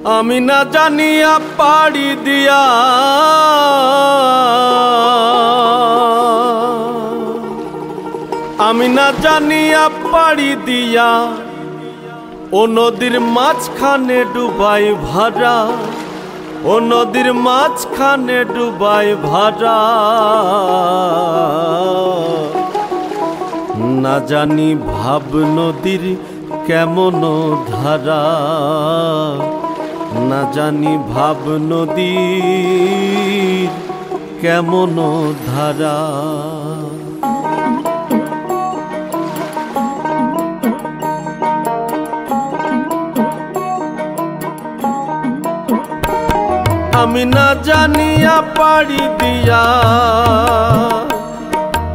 আমি না জানিয়া পাড়ি দিয়া আমি না জানিয়া পাড়ি দিয়া ও নদীর মাঝখানে ডুবাই ভাড়া ও নদীর মাঝখানে ডুবাই ভাড়া না জানি ভাব নদীর কেমন ধারা না জানি ভাব নদীর কেমন ধারা আমি না জানিয়া পাড়ি দিয়া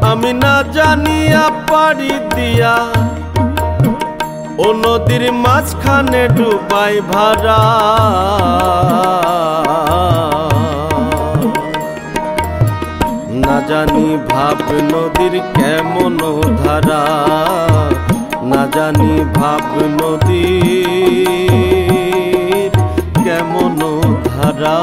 আমি না জানিয়া পাড়ি দিয়া ও নদীর মাঝখানে ডুবাই ভাড়া না জানি ভাব নদীর কেমন ধারা না জানি ভাব নদীর কেমন ধারা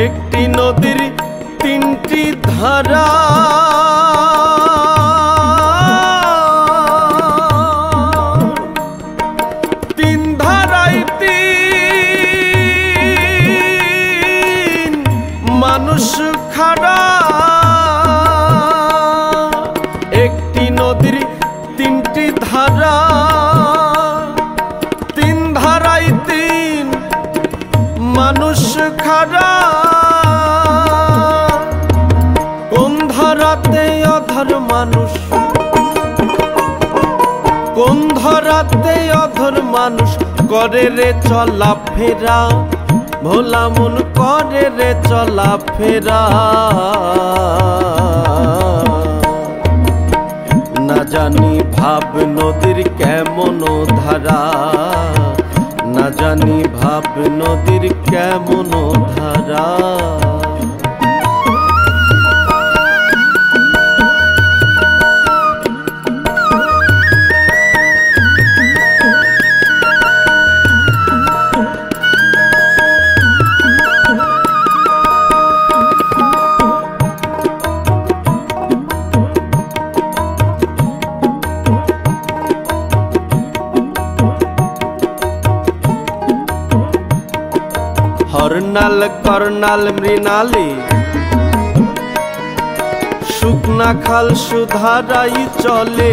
একটি নদীর তিনটি ধারা তিন ধারায় তিন মানুষ খাড়া একটি নদীর তিনটি ধারা তিন ধারায় তিন মানুষ খাড়া কোন ধারাতে অধর মানুষ কোন ধারাতে অধর মানুষ করে রে চলা ফেরা ভোলা মন করে রে চলা ফেরা না জানি ভাব নদীর কেমন ধারা না জানি ভাব নদীর কেমন ধারা হরনাল করনাল মৃণালী শুকনা খাল সুধারাই চলে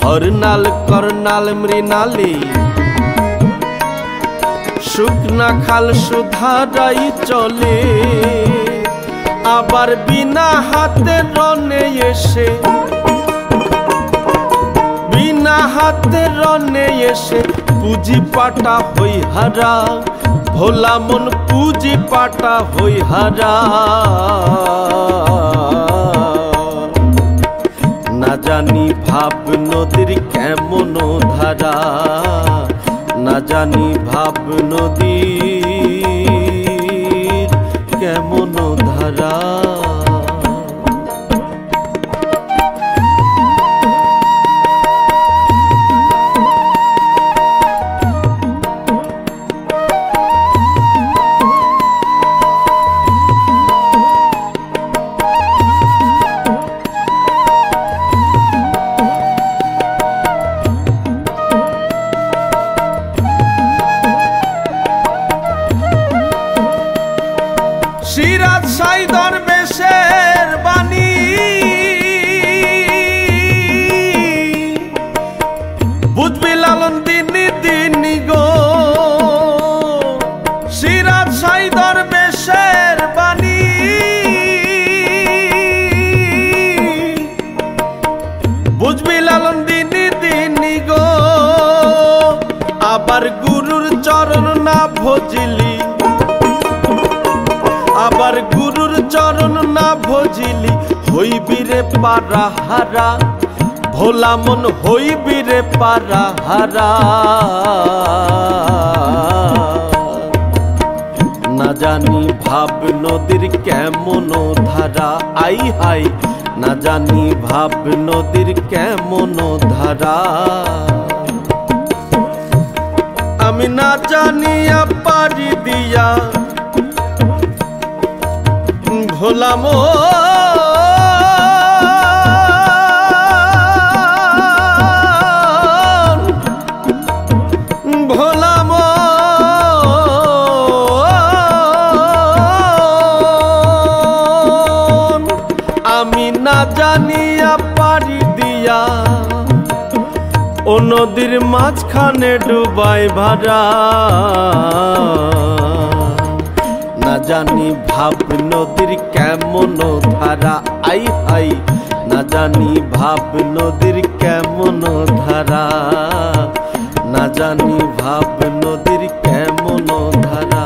হরনাল করনাল মৃণালী শুকনা খাল সুধারাই চলে আবার বিনা হাতে রনে এসে বিনা হাতে রনে এসে পুঁজি পাটা হই হারা ভোলা মন পুঁজি পাটা হই হারা না জানি ভাব নদীর কেমন ধারা না জানি ভাব নদীর কেমন ধারা সিরাজ সাই দরবেশের বাণী বুঝবি লালন দিনী দিনী গো সিরাজ সাই দরবেশের বাণী বুঝবি লালন দিনী দিনী গো আবার গুরুর চরণ না ভজিলি আবার গুরুর চরণ না ভজিলি হইবি রে পারা হারা, ভোলা মন হইবি রে পারা হারা। না জানি ভাব নদীর কেমন ধারা, আই হাই না জানি ভাব নদীর কেমন ধারা। আমি না জানিয়া পারি দিয়া ভোলা মন, ভোলা মন। আমি না জানিয়া পারি দিয়া ও নদীর মাঝখানে ডুবাই ভাড়া। না জানি ভাব নদীর কেমন ধারা, আই হাই না জানি ভাব নদীর কেমন ধারা। না জানি ভাব নদীর কেমন ধারা,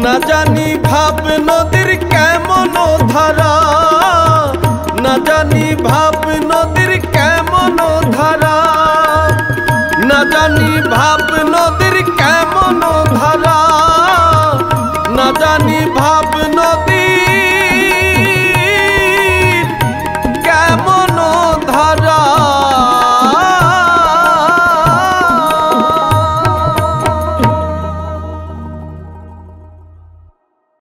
না জানি ভাব নদীর কেমন ধারা।